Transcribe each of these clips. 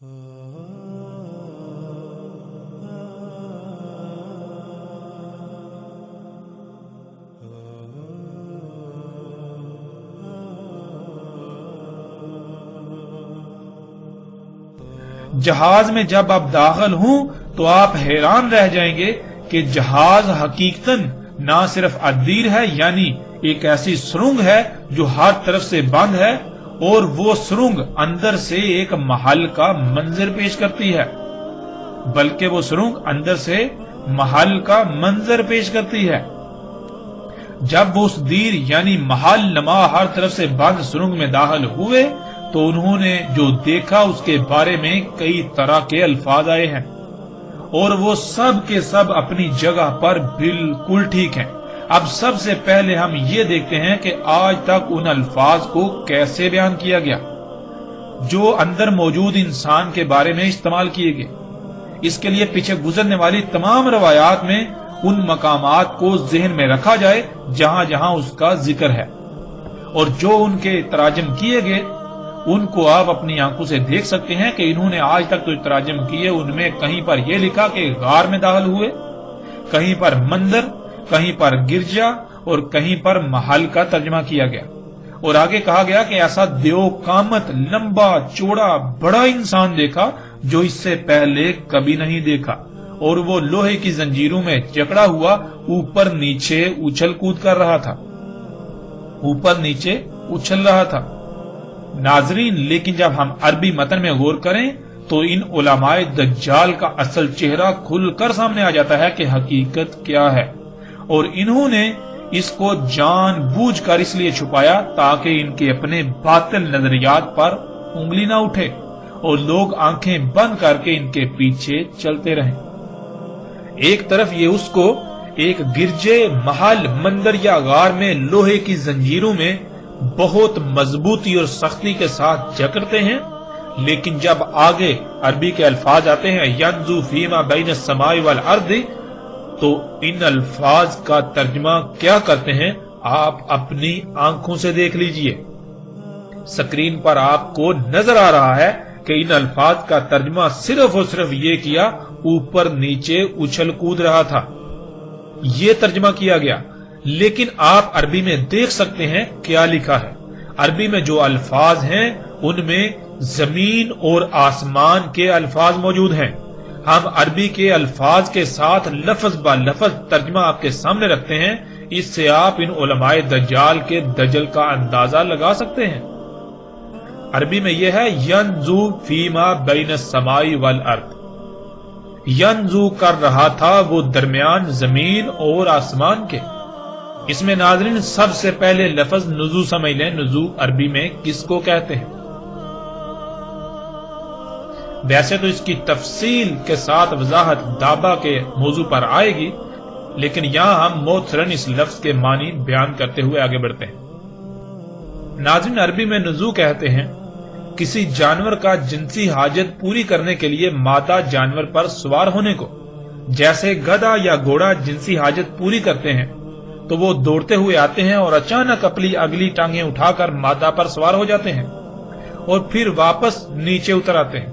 جہاز میں جب آپ داخل ہوں تو آپ حیران رہ جائیں گے کہ جہاز حقیقتاً نہ صرف ادیر ہے، یعنی ایک ایسی سرنگ ہے جو ہر طرف سے بند ہے، اور وہ سرنگ اندر سے ایک محل کا منظر پیش کرتی ہے، بلکہ وہ سرنگ اندر سے محل کا منظر پیش کرتی ہے۔ جب وہ اس دیر یعنی محل نما ہر طرف سے بند سرنگ میں داخل ہوئے تو انہوں نے جو دیکھا اس کے بارے میں کئی طرح کے الفاظ آئے ہیں، اور وہ سب کے سب اپنی جگہ پر بالکل ٹھیک ہیں۔ اب سب سے پہلے ہم یہ دیکھتے ہیں کہ آج تک ان الفاظ کو کیسے بیان کیا گیا جو اندر موجود انسان کے بارے میں استعمال کیے گئے۔ اس کے لیے پیچھے گزرنے والی تمام روایات میں ان مقامات کو ذہن میں رکھا جائے جہاں جہاں اس کا ذکر ہے، اور جو ان کے تراجم کیے گئے ان کو آپ اپنی آنکھوں سے دیکھ سکتے ہیں کہ انہوں نے آج تک تو تراجم کیے، ان میں کہیں پر یہ لکھا کہ غار میں داخل ہوئے، کہیں پر مندر، کہیں پر گرجا، اور کہیں پر محل کا ترجمہ کیا گیا، اور آگے کہا گیا کہ ایسا دیو قامت لمبا چوڑا بڑا انسان دیکھا جو اس سے پہلے کبھی نہیں دیکھا، اور وہ لوہے کی زنجیروں میں جکڑا ہوا اوپر نیچے اچھل کود کر رہا تھا، اوپر نیچے اچھل رہا تھا۔ ناظرین، لیکن جب ہم عربی متن میں غور کریں تو ان علماء دجال کا اصل چہرہ کھل کر سامنے آ جاتا ہے کہ حقیقت کیا ہے، اور انہوں نے اس کو جان بوجھ کر اس لیے چھپایا تاکہ ان کے اپنے باطل نظریات پر انگلی نہ اٹھے اور لوگ آنکھیں بند کر کے ان کے پیچھے چلتے رہیں۔ ایک طرف یہ اس کو ایک گرجے، محل، مندر یا غار میں لوہے کی زنجیروں میں بہت مضبوطی اور سختی کے ساتھ جکڑتے ہیں، لیکن جب آگے عربی کے الفاظ آتے ہیں ینزو فیما بین السماء والارض، تو ان الفاظ کا ترجمہ کیا کرتے ہیں آپ اپنی آنکھوں سے دیکھ لیجئے۔ سکرین پر آپ کو نظر آ رہا ہے کہ ان الفاظ کا ترجمہ صرف اور صرف یہ کیا اوپر نیچے اچھل کود رہا تھا، یہ ترجمہ کیا گیا۔ لیکن آپ عربی میں دیکھ سکتے ہیں کیا لکھا ہے۔ عربی میں جو الفاظ ہیں ان میں زمین اور آسمان کے الفاظ موجود ہیں۔ ہم عربی کے الفاظ کے ساتھ لفظ با لفظ ترجمہ آپ کے سامنے رکھتے ہیں، اس سے آپ ان علماء دجال کے دجل کا اندازہ لگا سکتے ہیں۔ عربی میں یہ ہے ینزو فیما بین السماء والارض، ینزو کر رہا تھا وہ درمیان زمین اور آسمان کے۔ اس میں ناظرین سب سے پہلے لفظ نزو سمجھ لیں، نزو عربی میں کس کو کہتے ہیں؟ ویسے تو اس کی تفصیل کے ساتھ وضاحت دابا کے موضوع پر آئے گی، لیکن یہاں ہم موثراً اس لفظ کے معنی بیان کرتے ہوئے آگے بڑھتے ہیں۔ ناظرین، عربی میں نزو کہتے ہیں کسی جانور کا جنسی حاجت پوری کرنے کے لیے مادہ جانور پر سوار ہونے کو۔ جیسے گدھا یا گھوڑا جنسی حاجت پوری کرتے ہیں تو وہ دوڑتے ہوئے آتے ہیں اور اچانک اپنی اگلی ٹانگیں اٹھا کر مادہ پر سوار ہو جاتے ہیں اور پھر واپس نیچے اتر آتے ہیں۔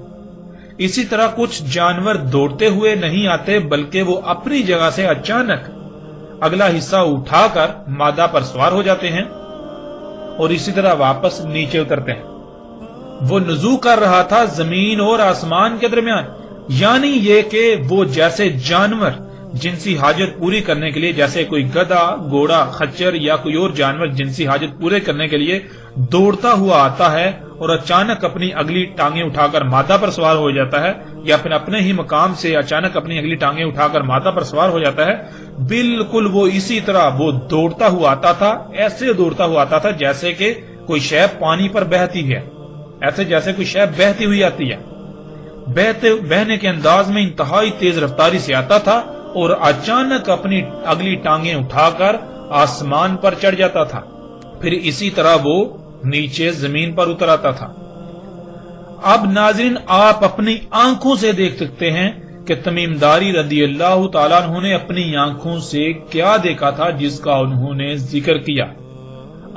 اسی طرح کچھ جانور دوڑتے ہوئے نہیں آتے بلکہ وہ اپنی جگہ سے اچانک اگلا حصہ اٹھا کر مادہ پر سوار ہو جاتے ہیں اور اسی طرح واپس نیچے اترتے ہیں۔ وہ نزو کر رہا تھا زمین اور آسمان کے درمیان، یعنی یہ کہ وہ جیسے جانور جنسی حاجت پوری کرنے کے لیے، جیسے کوئی گدھا، گھوڑا، خچر یا کوئی اور جانور جنسی حاجت پورے کرنے کے لیے دوڑتا ہوا آتا ہے اور اچانک اپنی اگلی ٹانگیں اٹھا کر مادہ پر سوار ہو جاتا ہے، یا پھر اپنے ہی مقام سے اچانک اپنی اگلی ٹانگیں اٹھا کر مادہ پر سوار ہو جاتا ہے، بالکل وہ اسی طرح وہ دوڑتا ہوا آتا تھا، ایسے دوڑتا ہوا آتا تھا جیسے کہ کوئی شے پانی پر بہتی ہے، ایسے جیسے کوئی شے بہتی ہوئی آتی ہے۔ بہنے کے انداز میں انتہائی تیز رفتاری سے آتا تھا اور اچانک اپنی اگلی ٹانگیں اٹھا کر آسمان پر چڑھ جاتا تھا، پھر اسی طرح وہ نیچے زمین پر اتر آتا تھا۔ اب ناظرین، آپ اپنی آنکھوں سے دیکھ سکتے ہیں کہ تمیم داری رضی اللہ تعالیٰ عنہ نے اپنی آنکھوں سے کیا دیکھا تھا جس کا انہوں نے ذکر کیا۔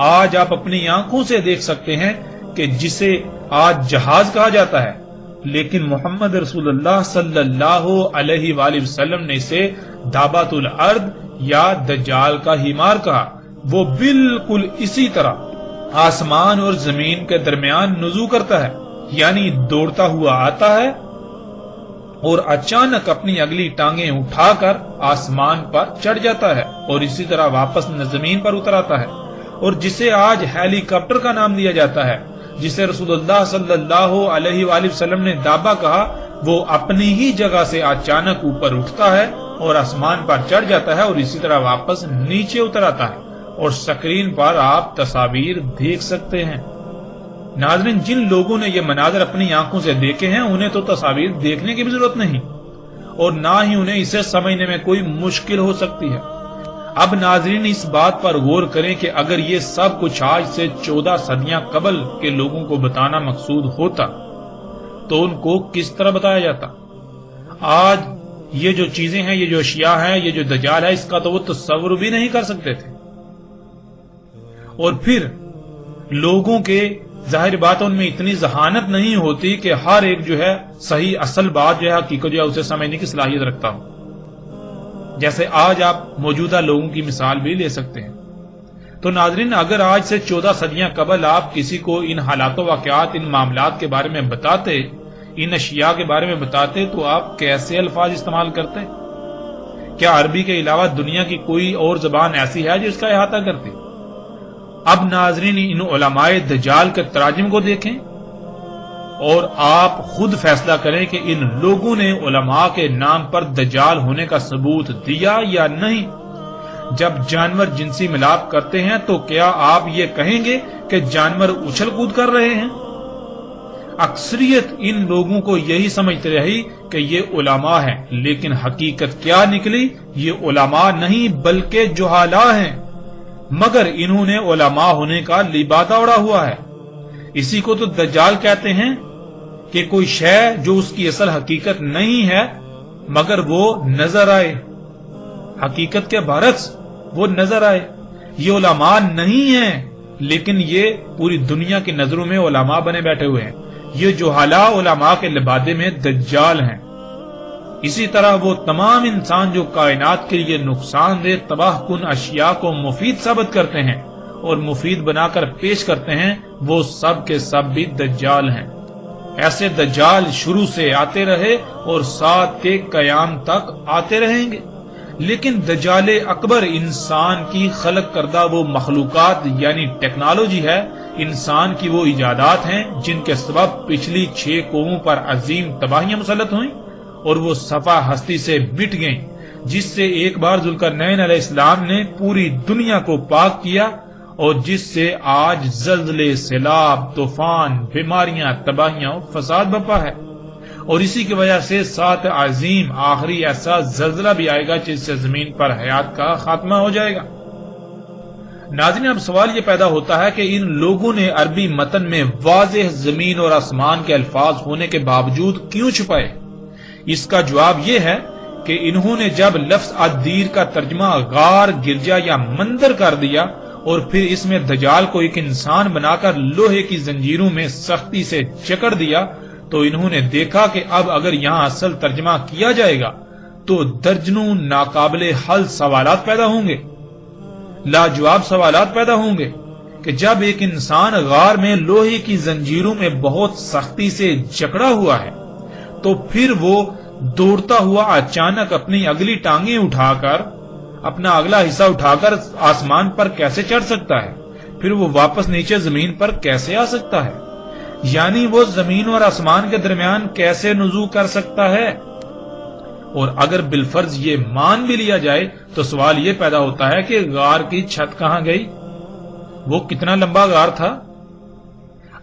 آج آپ اپنی آنکھوں سے دیکھ سکتے ہیں کہ جسے آج جہاز کہا جاتا ہے لیکن محمد رسول اللہ صلی اللہ علیہ وآلہ وسلم نے اسے دابۃ الارض یا دجال کا ہیمار کہا۔ وہ بالکل اسی طرح آسمان اور زمین کے درمیان نزول کرتا ہے، یعنی دوڑتا ہوا آتا ہے اور اچانک اپنی اگلی ٹانگیں اٹھا کر آسمان پر چڑھ جاتا ہے اور اسی طرح واپس زمین پر اتر آتا ہے، اور جسے آج ہیلی کاپٹر کا نام دیا جاتا ہے، جسے رسول اللہ صلی اللہ علیہ وآلہ وسلم نے دابہ کہا، وہ اپنی ہی جگہ سے اچانک اوپر اٹھتا ہے اور آسمان پر چڑھ جاتا ہے اور اسی طرح واپس نیچے اتر آتا ہے، اور سکرین پر آپ تصاویر دیکھ سکتے ہیں۔ ناظرین، جن لوگوں نے یہ مناظر اپنی آنکھوں سے دیکھے ہیں انہیں تو تصاویر دیکھنے کی بھی ضرورت نہیں، اور نہ ہی انہیں اسے سمجھنے میں کوئی مشکل ہو سکتی ہے۔ اب ناظرین اس بات پر غور کریں کہ اگر یہ سب کچھ آج سے 14 صدیاں قبل کے لوگوں کو بتانا مقصود ہوتا تو ان کو کس طرح بتایا جاتا؟ آج یہ جو چیزیں ہیں، یہ جو اشیاء ہیں، یہ جو دجال ہے، اس کا تو وہ تصور بھی نہیں کر سکتے تھے۔ اور پھر لوگوں کے ظاہر بات ان میں اتنی ذہانت نہیں ہوتی کہ ہر ایک جو ہے صحیح اصل بات جو ہے حقیقت جو ہے اسے سمجھنے کی صلاحیت رکھتا ہوں۔ جیسے آج آپ موجودہ لوگوں کی مثال بھی لے سکتے ہیں۔ تو ناظرین، اگر آج سے 14 صدیاں قبل آپ کسی کو ان حالات و واقعات، ان معاملات کے بارے میں بتاتے، ان اشیاء کے بارے میں بتاتے، تو آپ کیسے الفاظ استعمال کرتے؟ کیا عربی کے علاوہ دنیا کی کوئی اور زبان ایسی ہے جو اس کا احاطہ کرتی؟ اب ناظرین، ان علماء دجال کے تراجم کو دیکھیں اور آپ خود فیصلہ کریں کہ ان لوگوں نے علماء کے نام پر دجال ہونے کا ثبوت دیا یا نہیں۔ جب جانور جنسی ملاپ کرتے ہیں تو کیا آپ یہ کہیں گے کہ جانور اچھل کود کر رہے ہیں؟ اکثریت ان لوگوں کو یہی سمجھتے رہی کہ یہ علماء ہیں، لیکن حقیقت کیا نکلی؟ یہ علماء نہیں بلکہ جہالا ہیں، مگر انہوں نے علماء ہونے کا لبادہ اڑا ہوا ہے۔ اسی کو تو دجال کہتے ہیں کہ کوئی شے جو اس کی اصل حقیقت نہیں ہے مگر وہ نظر آئے، حقیقت کے برعکس وہ نظر آئے۔ یہ علماء نہیں ہیں، لیکن یہ پوری دنیا کی نظروں میں علماء بنے بیٹھے ہوئے ہیں۔ یہ جہالا علماء کے لبادے میں دجال ہیں۔ اسی طرح وہ تمام انسان جو کائنات کے لیے نقصان دہ تباہ کن اشیاء کو مفید ثابت کرتے ہیں اور مفید بنا کر پیش کرتے ہیں، وہ سب کے سب بھی دجال ہیں۔ ایسے دجال شروع سے آتے رہے اور ساتھ کے قیام تک آتے رہیں گے، لیکن دجال اکبر انسان کی خلق کردہ وہ مخلوقات یعنی ٹیکنالوجی ہے، انسان کی وہ ایجادات ہیں جن کے سبب پچھلی 6 قوموں پر عظیم تباہیاں مسلط ہوئیں اور وہ صفا ہستی سے مٹ گئیں، جس سے ایک بار ذوالقرنین علیہ السلام نے پوری دنیا کو پاک کیا اور جس سے آج زلزلے، سیلاب، طوفان، بیماریاں، تباہیاں اور فساد بپا ہے۔ اور اسی کی وجہ سے 7 عظیم آخری ایسا زلزلہ بھی آئے گا جس سے زمین پر حیات کا خاتمہ ہو جائے گا۔ ناظرین، اب سوال یہ پیدا ہوتا ہے کہ ان لوگوں نے عربی متن میں واضح زمین اور آسمان کے الفاظ ہونے کے باوجود کیوں چھپائے؟ اس کا جواب یہ ہے کہ انہوں نے جب لفظ الدیر کا ترجمہ غار، گرجا یا مندر کر دیا اور پھر اس میں دجال کو ایک انسان بنا کر لوہے کی زنجیروں میں سختی سے جکڑ دیا، تو انہوں نے دیکھا کہ اب اگر یہاں اصل ترجمہ کیا جائے گا تو درجنوں ناقابل حل سوالات پیدا ہوں گے، لاجواب سوالات پیدا ہوں گے کہ جب ایک انسان غار میں لوہے کی زنجیروں میں بہت سختی سے جکڑا ہوا ہے تو پھر وہ دوڑتا ہوا اچانک اپنی اگلی ٹانگیں اٹھا کر، اپنا اگلا حصہ اٹھا کر آسمان پر کیسے چڑھ سکتا ہے؟ پھر وہ واپس نیچے زمین پر کیسے آ سکتا ہے؟ یعنی وہ زمین اور آسمان کے درمیان کیسے نزول کر سکتا ہے؟ اور اگر بالفرض یہ مان بھی لیا جائے تو سوال یہ پیدا ہوتا ہے کہ غار کی چھت کہاں گئی؟ وہ کتنا لمبا غار تھا؟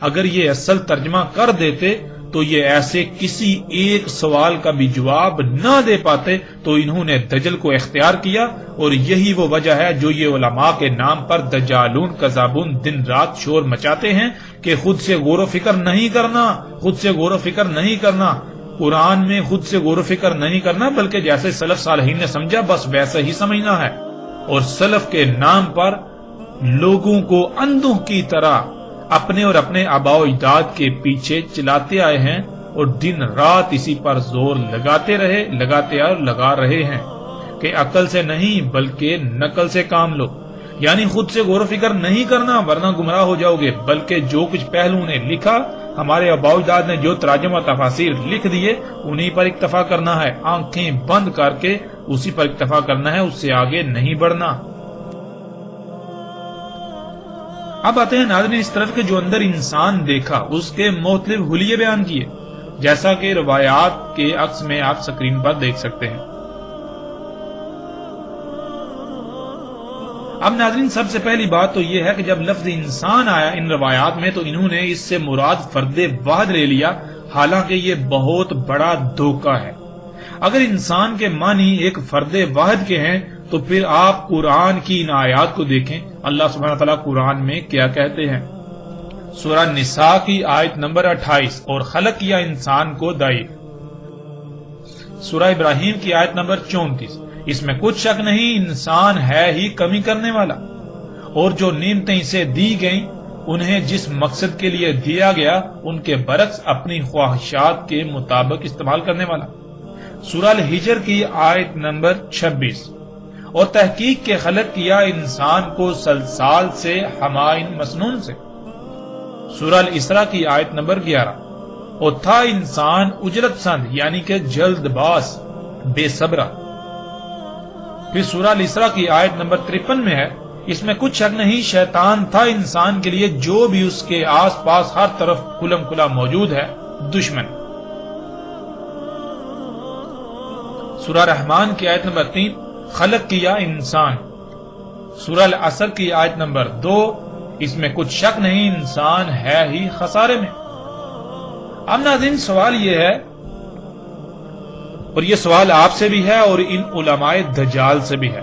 اگر یہ اصل ترجمہ کر دیتے تو یہ ایسے کسی ایک سوال کا بھی جواب نہ دے پاتے، تو انہوں نے دجل کو اختیار کیا، اور یہی وہ وجہ ہے جو یہ علماء کے نام پر دجالون کذابون دن رات شور مچاتے ہیں کہ خود سے غور و فکر نہیں کرنا، خود سے غور و فکر نہیں کرنا، قرآن میں خود سے غور و فکر نہیں کرنا، بلکہ جیسے سلف صالحین نے سمجھا بس ویسا ہی سمجھنا ہے، اور سلف کے نام پر لوگوں کو اندھوں کی طرح اپنے اور اپنے آباء و اجداد کے پیچھے چلاتے آئے ہیں، اور دن رات اسی پر زور لگاتے اور لگا رہے ہیں کہ عقل سے نہیں بلکہ نقل سے کام لو، یعنی خود سے غور و فکر نہیں کرنا ورنہ گمراہ ہو جاؤ گے، بلکہ جو کچھ پہلو نے لکھا، ہمارے آباء و اجداد نے جو تراجم و تفاسیر لکھ دیے انہی پر اکتفا کرنا ہے، آنکھیں بند کر کے اسی پر اکتفا کرنا ہے، اس سے آگے نہیں بڑھنا۔ اب آتے ہیں ناظرین اس طرف کہ جو اندر انسان دیکھا اس کے مختلف حلیے بیان کیے، جیسا کہ روایات کے عکس میں آپ سکرین پر دیکھ سکتے ہیں۔ اب ناظرین سب سے پہلی بات تو یہ ہے کہ جب لفظ انسان آیا ان روایات میں تو انہوں نے اس سے مراد فرد واحد لے لیا، حالانکہ یہ بہت بڑا دھوکہ ہے۔ اگر انسان کے معنی ایک فرد واحد کے ہیں تو پھر آپ قرآن کی ان آیات کو دیکھیں، اللہ سبحانہ وتعالیٰ قرآن میں کیا کہتے ہیں۔ سورہ نساء کی آیت نمبر 28، اور خلق کیا انسان کو ضعیف۔ سورہ ابراہیم کی آیت نمبر 34، اس میں کچھ شک نہیں انسان ہے ہی کمی کرنے والا، اور جو نعمتیں اسے دی گئیں انہیں جس مقصد کے لیے دیا گیا ان کے برعکس اپنی خواہشات کے مطابق استعمال کرنے والا۔ سورہ الحجر کی آیت نمبر 26، اور تحقیق کے خلق کیا انسان کو سلسال سے حمائن مسنون سے۔ سورہ الاسراء کی آیت نمبر 11، اور تھا انسان اجرت سند یعنی کہ جلد باز بے صبرہ۔ پھر سورہ الاسراء کی آیت نمبر 53 میں ہے، اس میں کچھ شک نہیں شیطان تھا انسان کے لیے جو بھی اس کے آس پاس ہر طرف کھلم کھلا موجود ہے دشمن۔ سورہ رحمان کی آیت نمبر 3، خلق کیا انسان۔ سورہ العصر کی آیت نمبر 2، اس میں کچھ شک نہیں انسان ہے ہی خسارے میں۔ اب ناظرین سوال یہ ہے، اور یہ سوال آپ سے بھی ہے اور ان علماء دجال سے بھی ہے،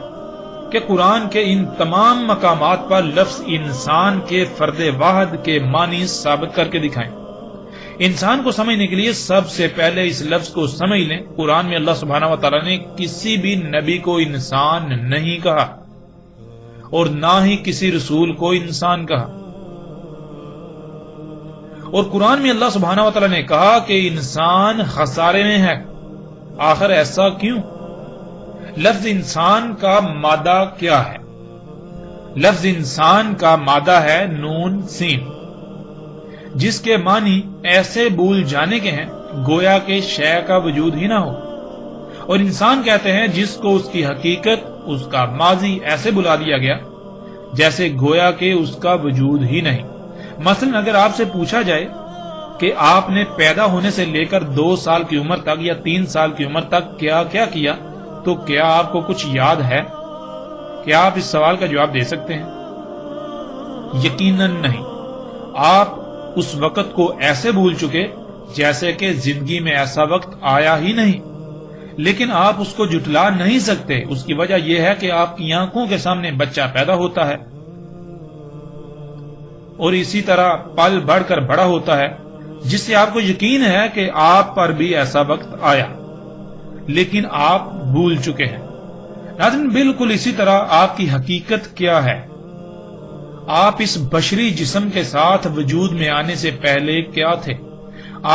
کہ قرآن کے ان تمام مقامات پر لفظ انسان کے فرد واحد کے معنی ثابت کر کے دکھائیں۔ انسان کو سمجھنے کے لیے سب سے پہلے اس لفظ کو سمجھ لیں، قرآن میں اللہ سبحانہ وتعالیٰ نے کسی بھی نبی کو انسان نہیں کہا اور نہ ہی کسی رسول کو انسان کہا، اور قرآن میں اللہ سبحانہ وتعالیٰ نے کہا کہ انسان خسارے میں ہے۔ آخر ایسا کیوں؟ لفظ انسان کا مادہ کیا ہے؟ لفظ انسان کا مادہ ہے نون سین، جس کے معنی ایسے بھول جانے کے ہیں گویا کہ شے کا وجود ہی نہ ہو، اور انسان کہتے ہیں جس کو اس کی حقیقت، اس کا ماضی ایسے بلا دیا گیا جیسے گویا کہ اس کا وجود ہی نہیں۔ مثلا اگر آپ سے پوچھا جائے کہ آپ نے پیدا ہونے سے لے کر 2 سال کی عمر تک یا 3 سال کی عمر تک کیا کیا کیا، تو کیا آپ کو کچھ یاد ہے؟ کیا آپ اس سوال کا جواب دے سکتے ہیں؟ یقیناً نہیں۔ آپ اس وقت کو ایسے بھول چکے جیسے کہ زندگی میں ایسا وقت آیا ہی نہیں، لیکن آپ اس کو جھٹلا نہیں سکتے۔ اس کی وجہ یہ ہے کہ آپ کی آنکھوں کے سامنے بچہ پیدا ہوتا ہے اور اسی طرح پل بڑھ کر بڑا ہوتا ہے، جس سے آپ کو یقین ہے کہ آپ پر بھی ایسا وقت آیا، لیکن آپ بھول چکے ہیں۔ ناظرین بالکل اسی طرح آپ کی حقیقت کیا ہے؟ آپ اس بشری جسم کے ساتھ وجود میں آنے سے پہلے کیا تھے؟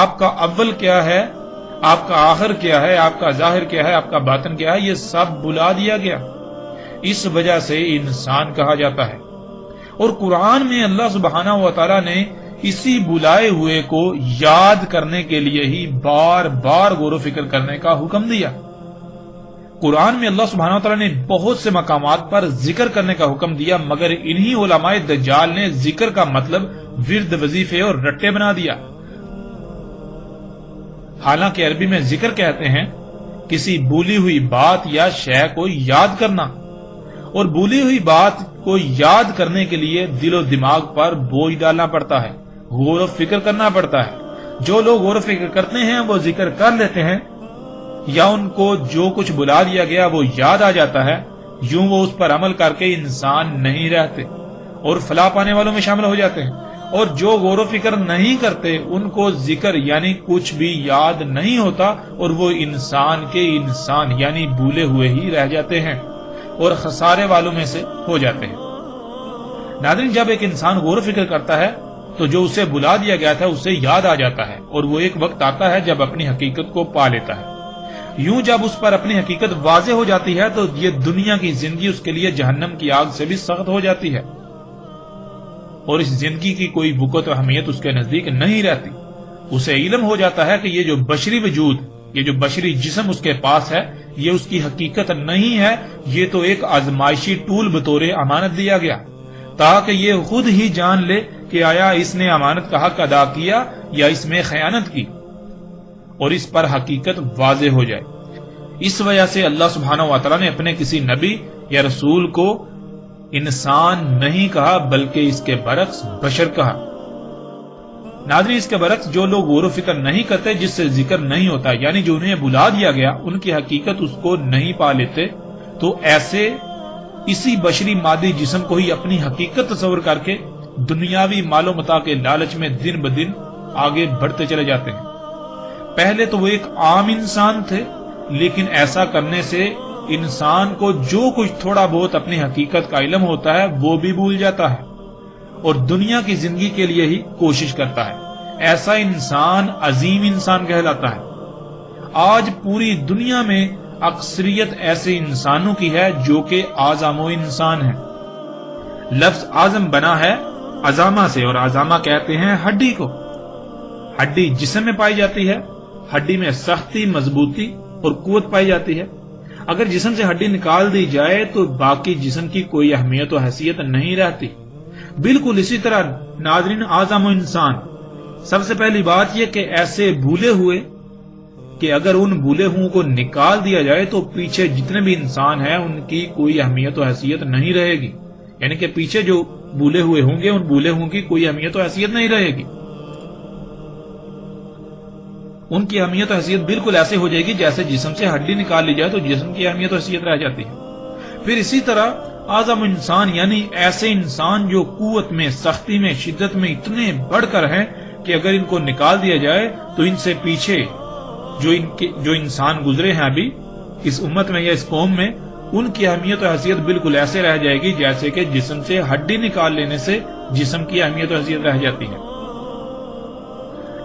آپ کا اول کیا ہے؟ آپ کا آخر کیا ہے؟ آپ کا ظاہر کیا ہے؟ آپ کا باطن کیا ہے؟ یہ سب بلا دیا گیا، اس وجہ سے انسان کہا جاتا ہے۔ اور قرآن میں اللہ سبحانہ و تعالیٰ نے اسی بلائے ہوئے کو یاد کرنے کے لیے ہی بار بار غور و فکر کرنے کا حکم دیا۔ قرآن میں اللہ سبحانہ و تعالیٰ نے بہت سے مقامات پر ذکر کرنے کا حکم دیا، مگر انہی علماء دجال نے ذکر کا مطلب ورد، وظیفے اور رٹے بنا دیا۔ حالانکہ عربی میں ذکر کہتے ہیں کسی بھولی ہوئی بات یا شے کو یاد کرنا، اور بھولی ہوئی بات کو یاد کرنے کے لیے دل و دماغ پر بوجھ ڈالنا پڑتا ہے، غور و فکر کرنا پڑتا ہے۔ جو لوگ غور و فکر کرتے ہیں وہ ذکر کر لیتے ہیں، یا ان کو جو کچھ بلا دیا گیا وہ یاد آ جاتا ہے، یوں وہ اس پر عمل کر کے انسان نہیں رہتے اور فلاح پانے والوں میں شامل ہو جاتے ہیں، اور جو غور و فکر نہیں کرتے ان کو ذکر یعنی کچھ بھی یاد نہیں ہوتا، اور وہ انسان کے انسان یعنی بھولے ہوئے ہی رہ جاتے ہیں اور خسارے والوں میں سے ہو جاتے ہیں۔ ناظرین جب ایک انسان غور و فکر کرتا ہے تو جو اسے بلا دیا گیا تھا اسے یاد آ جاتا ہے، اور وہ ایک وقت آتا ہے جب اپنی حقیقت کو پا لیتا ہے۔ یوں جب اس پر اپنی حقیقت واضح ہو جاتی ہے تو یہ دنیا کی زندگی اس کے لیے جہنم کی آگ سے بھی سخت ہو جاتی ہے، اور اس زندگی کی کوئی وقت و اہمیت اس کے نزدیک نہیں رہتی۔ اسے علم ہو جاتا ہے کہ یہ جو بشری وجود، یہ جو بشری جسم اس کے پاس ہے، یہ اس کی حقیقت نہیں ہے، یہ تو ایک آزمائشی ٹول بطور امانت دیا گیا، تاکہ یہ خود ہی جان لے کہ آیا اس نے امانت کا حق ادا کیا یا اس میں خیانت کی، اور اس پر حقیقت واضح ہو جائے۔ اس وجہ سے اللہ سبحانہ و تعالیٰ نے اپنے کسی نبی یا رسول کو انسان نہیں کہا بلکہ اس کے برعکس بشر کہا۔ ناظرین، اس کے برعکس جو لوگ غور و فکر نہیں کرتے، جس سے ذکر نہیں ہوتا، یعنی جو انہیں بلا دیا گیا، ان کی حقیقت اس کو نہیں پا لیتے، تو ایسے اسی بشری مادی جسم کو ہی اپنی حقیقت تصور کر کے دنیاوی مال و متاع کے لالچ میں دن بدن آگے بڑھتے چلے جاتے ہیں۔ پہلے تو وہ ایک عام انسان تھے، لیکن ایسا کرنے سے انسان کو جو کچھ تھوڑا بہت اپنی حقیقت کا علم ہوتا ہے وہ بھی بھول جاتا ہے، اور دنیا کی زندگی کے لیے ہی کوشش کرتا ہے۔ ایسا انسان عظیم انسان کہلاتا ہے۔ آج پوری دنیا میں اکثریت ایسے انسانوں کی ہے جو کہ اعظم انسان ہے۔ لفظ اعظم بنا ہے عظامہ سے، اور عظامہ کہتے ہیں ہڈی کو۔ ہڈی جسم میں پائی جاتی ہے، ہڈی میں سختی، مضبوطی اور قوت پائی جاتی ہے۔ اگر جسم سے ہڈی نکال دی جائے تو باقی جسم کی کوئی اہمیت و حیثیت نہیں رہتی۔ بالکل اسی طرح ناظرین، اعظم انسان، سب سے پہلی بات یہ کہ ایسے بھولے ہوئے کہ اگر ان بھولے ہوں کو نکال دیا جائے تو پیچھے جتنے بھی انسان ہیں ان کی کوئی اہمیت و حیثیت نہیں رہے گی، یعنی کہ پیچھے جو بھولے ہوئے ہوں گے ان بھولے ہوں کی کوئی اہمیت و حیثیت نہیں رہے گی۔ ان کی اہمیت و حیثیت بالکل ایسے ہو جائے گی جیسے جسم سے ہڈی نکال لی جائے تو جسم کی اہمیت و حیثیت رہ جاتی ہے۔ پھر اسی طرح اعظم انسان یعنی ایسے انسان جو قوت میں، سختی میں، شدت میں اتنے بڑھ کر ہیں کہ اگر ان کو نکال دیا جائے تو ان سے پیچھے جو انسان گزرے ہیں ابھی اس امت میں یا اس قوم میں، ان کی اہمیت و حیثیت بالکل ایسے رہ جائے گی جیسے کہ جسم سے ہڈی نکال لینے سے جسم کی اہمیت و حیثیت رہ جاتی ہے۔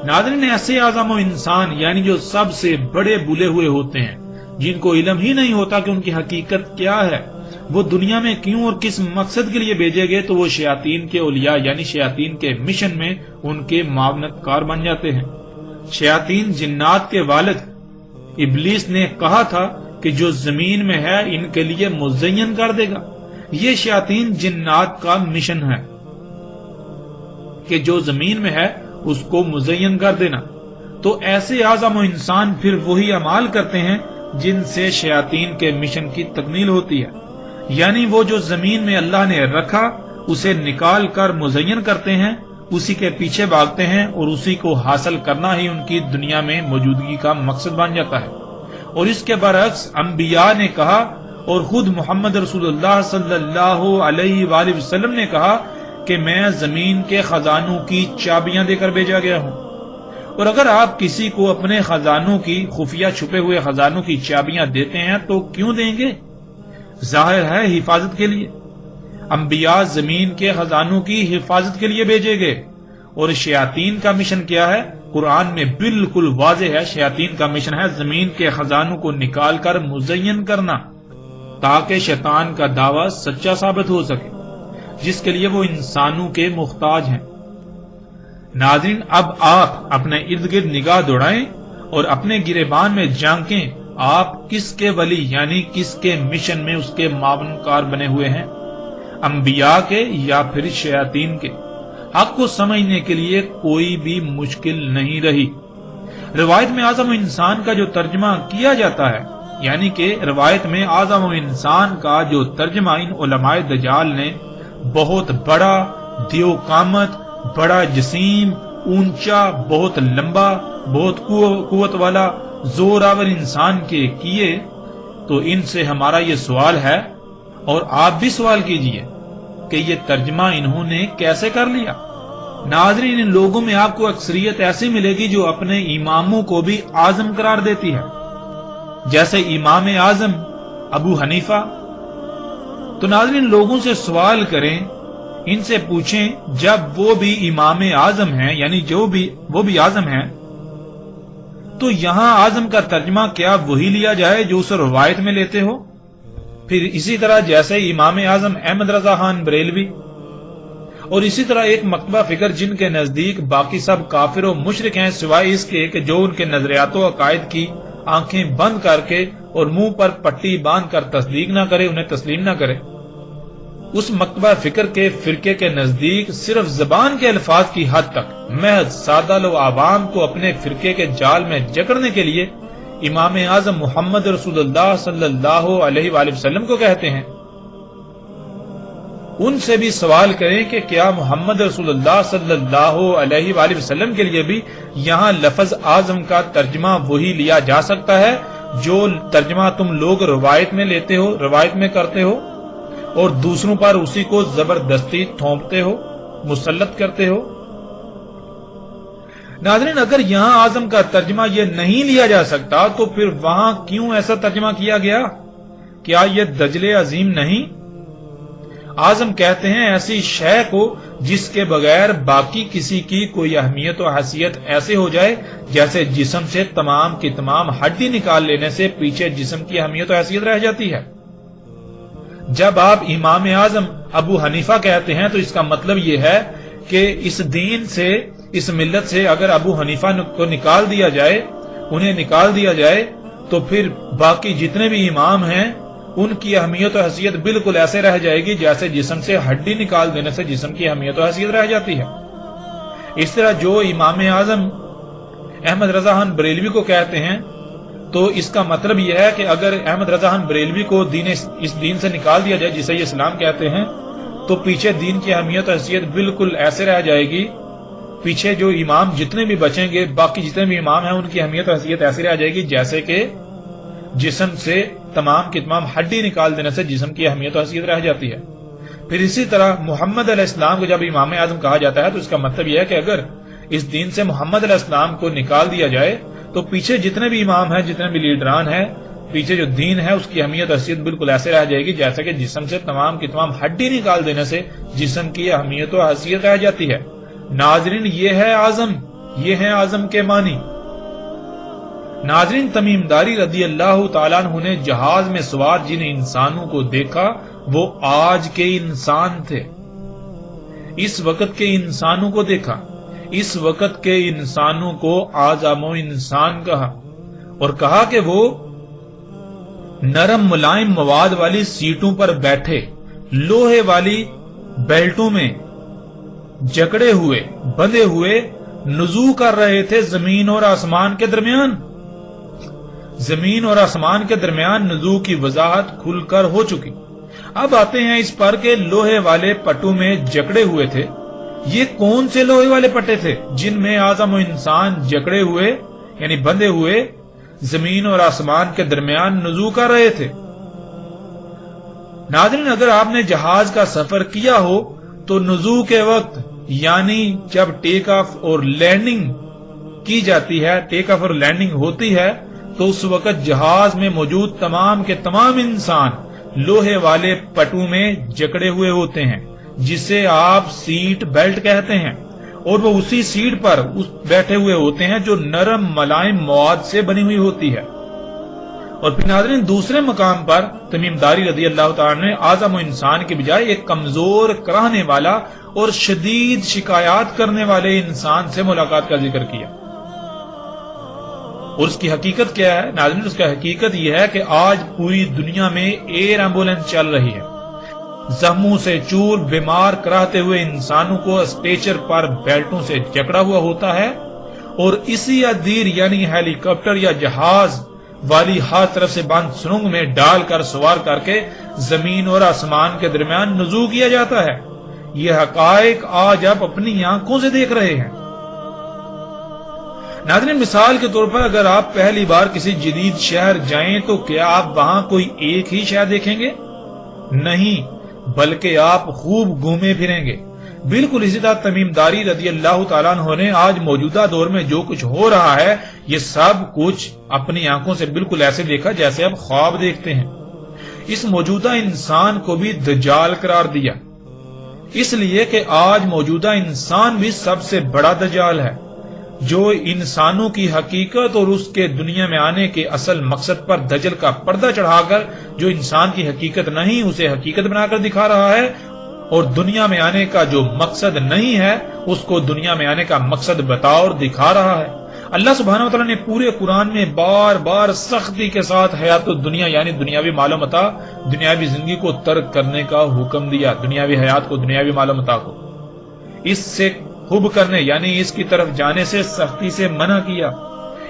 ناظرین، ایسے اعظم و انسان یعنی جو سب سے بڑے بھولے ہوئے ہوتے ہیں، جن کو علم ہی نہیں ہوتا کہ ان کی حقیقت کیا ہے، وہ دنیا میں کیوں اور کس مقصد کے لیے بھیجے گئے، تو وہ شیاطین کے اولیاء یعنی شیاطین کے مشن میں ان کے معاونت کار بن جاتے ہیں۔ شیاطین جنات کے والد ابلیس نے کہا تھا کہ جو زمین میں ہے ان کے لیے مزین کر دے گا۔ یہ شیاطین جنات کا مشن ہے کہ جو زمین میں ہے اس کو مزین کر دینا۔ تو ایسے اعظم و انسان پھر وہی اعمال کرتے ہیں جن سے شیاطین کے مشن کی تکمیل ہوتی ہے، یعنی وہ جو زمین میں اللہ نے رکھا اسے نکال کر مزین کرتے ہیں، اسی کے پیچھے بھاگتے ہیں، اور اسی کو حاصل کرنا ہی ان کی دنیا میں موجودگی کا مقصد بن جاتا ہے۔ اور اس کے برعکس انبیاء نے کہا، اور خود محمد رسول اللہ صلی اللہ علیہ وآلہ وسلم نے کہا کہ میں زمین کے خزانوں کی چابیاں دے کر بھیجا گیا ہوں۔ اور اگر آپ کسی کو اپنے خزانوں کی، خفیہ چھپے ہوئے خزانوں کی چابیاں دیتے ہیں تو کیوں دیں گے؟ ظاہر ہے حفاظت کے لیے۔ انبیاء زمین کے خزانوں کی حفاظت کے لیے بھیجے گئے، اور شیاطین کا مشن کیا ہے؟ قرآن میں بالکل واضح ہے، شیاطین کا مشن ہے زمین کے خزانوں کو نکال کر مزین کرنا، تاکہ شیطان کا دعویٰ سچا ثابت ہو سکے جس کے لیے وہ انسانوں کے محتاج ہیں۔ ناظرین، اب آپ اپنے ارد گرد نگاہ دوڑائیں اور اپنے گریبان میں جھانکیں، آپ کس کے ولی یعنی کس کے مشن میں اس کے معاون کار بنے ہوئے ہیں، انبیاء کے یا پھر شیاطین کے؟ حق کو سمجھنے کے لیے کوئی بھی مشکل نہیں رہی۔ روایت میں اعظم انسان کا جو ترجمہ کیا جاتا ہے، یعنی کہ روایت میں اعظم انسان کا جو ترجمہ ان علماء دجال نے بہت بڑا، دیو قامت، بڑا جسیم، اونچا، بہت لمبا، بہت قوت والا، زور آور انسان کے کیے، تو ان سے ہمارا یہ سوال ہے، اور آپ بھی سوال کیجئے کہ یہ ترجمہ انہوں نے کیسے کر لیا؟ ناظرین، ان لوگوں میں آپ کو اکثریت ایسی ملے گی جو اپنے اماموں کو بھی اعظم قرار دیتی ہے، جیسے امام اعظم ابو حنیفہ۔ تو ناظرین، لوگوں سے سوال کریں ان سے پوچھیں جب وہ بھی امام اعظم ہیں، یعنی وہ بھی اعظم ہیں، تو یہاں اعظم کا ترجمہ کیا وہی لیا جائے جو اسے روایت میں لیتے ہو؟ پھر اسی طرح جیسے امام اعظم احمد رضا خان بریلوی اور اسی طرح ایک مکتبہ فکر جن کے نزدیک باقی سب کافر و مشرک ہیں سوائے اس کے کہ جو ان کے نظریات و عقائد کی آنکھیں بند کر کے اور منہ پر پٹی باندھ کر تصدیق نہ کرے، انہیں تسلیم نہ کرے، اس مکتبہ فکر کے فرقے کے نزدیک صرف زبان کے الفاظ کی حد تک محض سادہ لو عوام کو اپنے فرقے کے جال میں جکڑنے کے لیے امام اعظم محمد رسول اللہ صلی اللہ علیہ وآلہ وسلم کو کہتے ہیں۔ ان سے بھی سوال کریں کہ کیا محمد رسول اللہ صلی اللہ علیہ وآلہ وسلم کے لیے بھی یہاں لفظ اعظم کا ترجمہ وہی لیا جا سکتا ہے جو ترجمہ تم لوگ روایت میں لیتے ہو، روایت میں کرتے ہو اور دوسروں پر اسی کو زبردستی تھوپتے ہو، مسلط کرتے ہو؟ ناظرین، اگر یہاں اعظم کا ترجمہ یہ نہیں لیا جا سکتا تو پھر وہاں کیوں ایسا ترجمہ کیا گیا؟ کیا یہ دجل عظیم نہیں؟ اعظم کہتے ہیں ایسی شے کو جس کے بغیر باقی کسی کی کوئی اہمیت و حیثیت ایسے ہو جائے جیسے جسم سے تمام کی تمام ہڈی نکال لینے سے پیچھے جسم کی اہمیت و حیثیت رہ جاتی ہے۔ جب آپ امام اعظم ابو حنیفہ کہتے ہیں تو اس کا مطلب یہ ہے کہ اس دین سے، اس ملت سے اگر ابو حنیفہ کو نکال دیا جائے، انہیں نکال دیا جائے تو پھر باقی جتنے بھی امام ہیں ان کی اہمیت و حیثیت بالکل ایسے رہ جائے گی جیسے جسم سے ہڈی نکال دینے سے جسم کی اہمیت و حیثیت رہ جاتی ہے۔ اس طرح جو امام اعظم احمد رضا خان بریلوی کو کہتے ہیں تو اس کا مطلب یہ ہے کہ اگر احمد رضا خان بریلوی کو اس دین سے نکال دیا جائے جسے یہ اسلام کہتے ہیں تو پیچھے دین کی اہمیت و حیثیت بالکل ایسے رہ جائے گی، پیچھے جو امام جتنے بھی بچیں گے، باقی جتنے بھی امام ہیں ان کی اہمیت و حیثیت ایسی رہ جائے گی جیسے کہ جسم سے تمام کی تمام ہڈی نکال دینے سے جسم کی اہمیت و حیثیت رہ جاتی ہے۔ پھر اسی طرح محمد علیہ السلام کو جب امام اعظم کہا جاتا ہے تو اس کا مطلب یہ ہے کہ اگر اس دین سے محمد علیہ السلام کو نکال دیا جائے تو پیچھے جتنے بھی امام ہیں، جتنے بھی لیڈران ہیں، پیچھے جو دین ہے اس کی اہمیت و حیثیت بالکل ایسے رہ جائے گی جیسے کہ جسم سے تمام کی تمام ہڈی نکال دینے سے جسم کی اہمیت و حیثیت رہ جاتی ہے۔ ناظرین، یہ ہے اعظم، یہ ہے اعظم کے معنی۔ ناظرین، تمیم داری رضی اللہ تعالیٰ عنہ نے جہاز میں سوار جن انسانوں کو دیکھا وہ آج کے انسان تھے۔ اس وقت کے انسانوں کو دیکھا، اس وقت کے انسانوں کو اعظم انسان کہا اور کہا کہ وہ نرم ملائم مواد والی سیٹوں پر بیٹھے لوہے والی بیلٹوں میں جکڑے ہوئے بندھے ہوئے نزول کر رہے تھے زمین اور آسمان کے درمیان۔ زمین اور آسمان کے درمیان نزول کی وضاحت کھل کر ہو چکی۔ اب آتے ہیں اس پر کہ لوہے والے پٹوں میں جکڑے ہوئے تھے۔ یہ کون سے لوہے والے پٹے تھے جن میں اعظم و انسان جکڑے ہوئے یعنی بندھے ہوئے زمین اور آسمان کے درمیان نزول کر رہے تھے؟ ناظرین، اگر آپ نے جہاز کا سفر کیا ہو تو نزول کے وقت یعنی جب ٹیک آف اور لینڈنگ کی جاتی ہے، ٹیک آف اور لینڈنگ ہوتی ہے، تو اس وقت جہاز میں موجود تمام کے تمام انسان لوہے والے پٹوں میں جکڑے ہوئے ہوتے ہیں جسے آپ سیٹ بیلٹ کہتے ہیں، اور وہ اسی سیٹ پر بیٹھے ہوئے ہوتے ہیں جو نرم ملائم مواد سے بنی ہوئی ہوتی ہے۔ اور پھر ناظرین، دوسرے مقام پر تمیم داری رضی اللہ تعالیٰ نے اعظم و انسان کے بجائے ایک کمزور، کراہنے والا اور شدید شکایات کرنے والے انسان سے ملاقات کا ذکر کیا۔ اور اس کی حقیقت کیا ہے ناظرین؟ اس کی حقیقت یہ ہے کہ آج پوری دنیا میں ایئر ایمبولینس چل رہی ہے۔ زخموں سے چور بیمار کراتے ہوئے انسانوں کو اسٹریچر پر بیلٹوں سے جکڑا ہوا ہوتا ہے اور اسی ادیر یعنی ہیلی کاپٹر یا جہاز والی ہر طرف سے بند سرنگ میں ڈال کر سوار کر کے زمین اور آسمان کے درمیان نزول کیا جاتا ہے۔ یہ حقائق آج آپ اپنی آنکھوں سے دیکھ رہے ہیں۔ ناظرین، مثال کے طور پر اگر آپ پہلی بار کسی جدید شہر جائیں تو کیا آپ وہاں کوئی ایک ہی شہر دیکھیں گے؟ نہیں، بلکہ آپ خوب گھومے پھریں گے۔ بالکل اسی طرح تمیم داری رضی اللہ تعالیٰ عنہ نے آج موجودہ دور میں جو کچھ ہو رہا ہے یہ سب کچھ اپنی آنکھوں سے بالکل ایسے دیکھا جیسے آپ خواب دیکھتے ہیں۔ اس موجودہ انسان کو بھی دجال قرار دیا۔ اس لیے کہ آج موجودہ انسان بھی سب سے بڑا دجال ہے، جو انسانوں کی حقیقت اور اس کے دنیا میں آنے کے اصل مقصد پر دجل کا پردہ چڑھا کر جو انسان کی حقیقت نہیں اسے حقیقت بنا کر دکھا رہا ہے، اور دنیا میں آنے کا جو مقصد نہیں ہے اس کو دنیا میں آنے کا مقصد بتا اور دکھا رہا ہے۔ اللہ سبحانہ وتعالی نے پورے قرآن میں بار بار سختی کے ساتھ حیات الدنیا یعنی دنیاوی مال و متاع، دنیاوی زندگی کو ترک کرنے کا حکم دیا، دنیاوی حیات کو، دنیاوی مال و متاع کو، اس سے حب کرنے یعنی اس کی طرف جانے سے سختی سے منع کیا،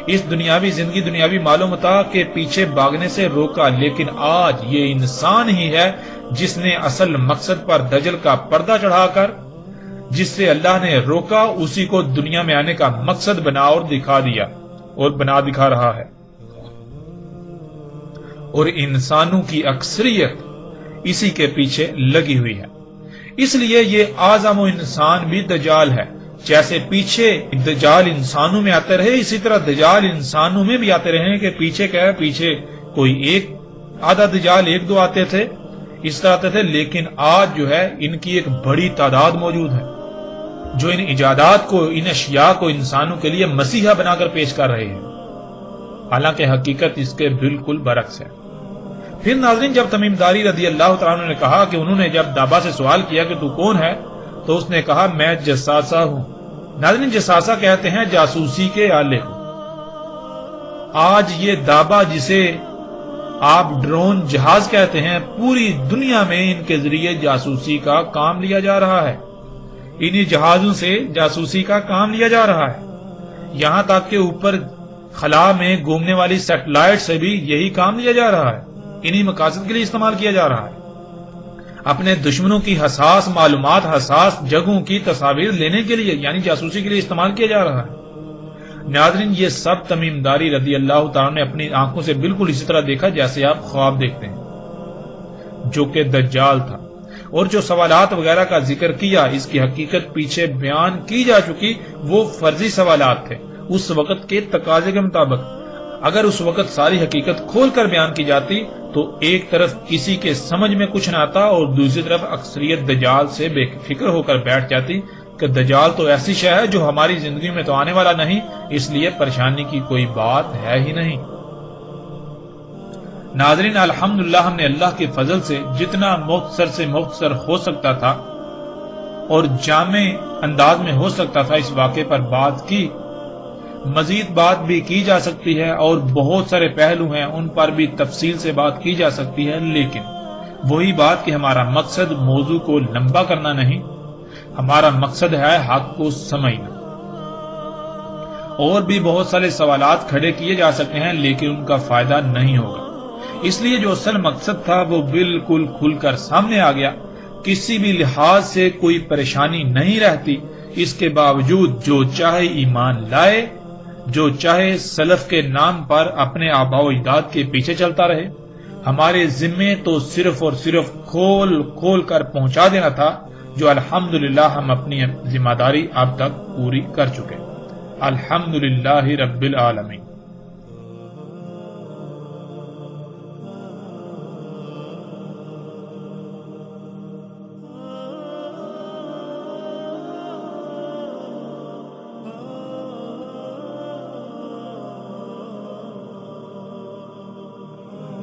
اس دنیاوی زندگی، دنیاوی مال و متاع کے پیچھے بھاگنے سے روکا۔ لیکن آج یہ انسان ہی ہے جس نے اصل مقصد پر دجل کا پردہ چڑھا کر جس سے اللہ نے روکا اسی کو دنیا میں آنے کا مقصد بنا اور دکھا دیا اور بنا دکھا رہا ہے، اور انسانوں کی اکثریت اسی کے پیچھے لگی ہوئی ہے۔ اس لیے یہ اعظم و انسان بھی دجال ہے، جیسے پیچھے دجال انسانوں میں آتے رہے اسی طرح دجال انسانوں میں بھی آتے رہے کہ پیچھے کیا ہے، پیچھے کوئی ایک آدھا دجال ایک دو آتے تھے، اس طرح آتے تھے، لیکن آج جو ہے ان کی ایک بڑی تعداد موجود ہے جو ان ایجادات کو، ان اشیاء کو انسانوں کے لیے مسیحا بنا کر پیش کر رہے ہیں، حالانکہ حقیقت اس کے بالکل برعکس ہے۔ پھر ناظرین جب تمیم داری رضی اللہ تعالیٰ عنہ نے کہا کہ انہوں نے جب دابا سے سوال کیا کہ تو کون ہے تو اس نے کہا میں جساسہ ہوں۔ ناظرین جساسہ کہتے ہیں جاسوسی کے آلے کو۔ آج یہ دابا جسے آپ ڈرون جہاز کہتے ہیں پوری دنیا میں ان کے ذریعے جاسوسی کا کام لیا جا رہا ہے، انہی جہازوں سے جاسوسی کا کام لیا جا رہا ہے، یہاں تک کہ اوپر خلا میں گھومنے والی سیٹلائٹ سے بھی یہی کام لیا جا رہا ہے، انہی مقاصد کے لیے استعمال کیا جا رہا ہے، اپنے دشمنوں کی حساس معلومات، حساس جگہوں کی تصاویر لینے کے لیے یعنی جاسوسی کے لیے استعمال کیا جا رہا ہے۔ ناظرین یہ سب تمیم داری رضی اللہ تعالیٰ نے اپنی آنکھوں سے بالکل اسی طرح دیکھا جیسے آپ خواب دیکھتے ہیں، جو کہ دجال تھا، اور جو سوالات وغیرہ کا ذکر کیا اس کی حقیقت پیچھے بیان کی جا چکی، وہ فرضی سوالات تھے اس وقت کے تقاضے کے مطابق۔ اگر اس وقت ساری حقیقت کھول کر بیان کی جاتی تو ایک طرف کسی کے سمجھ میں کچھ نہ آتا اور دوسری طرف اکثریت دجال سے بے فکر ہو کر بیٹھ جاتی کہ دجال تو ایسی شے ہے جو ہماری زندگی میں تو آنے والا نہیں، اس لیے پریشانی کی کوئی بات ہے ہی نہیں۔ ناظرین الحمدللہ ہم نے اللہ کے فضل سے جتنا مختصر سے مختصر ہو سکتا تھا اور جامع انداز میں ہو سکتا تھا اس واقعے پر بات کی، مزید بات بھی کی جا سکتی ہے اور بہت سارے پہلو ہیں ان پر بھی تفصیل سے بات کی جا سکتی ہے، لیکن وہی بات کہ ہمارا مقصد موضوع کو لمبا کرنا نہیں، ہمارا مقصد ہے حق کو سمجھنا۔ اور بھی بہت سارے سوالات کھڑے کیے جا سکتے ہیں لیکن ان کا فائدہ نہیں ہوگا، اس لیے جو اصل مقصد تھا وہ بالکل کھل کر سامنے آ گیا، کسی بھی لحاظ سے کوئی پریشانی نہیں رہتی۔ اس کے باوجود جو چاہے ایمان لائے، جو چاہے سلف کے نام پر اپنے آباء و اجداد کے پیچھے چلتا رہے، ہمارے ذمے تو صرف اور صرف کھول کھول کر پہنچا دینا تھا، جو الحمدللہ ہم اپنی ذمہ داری اب تک پوری کر چکے۔ الحمدللہ رب العالمین۔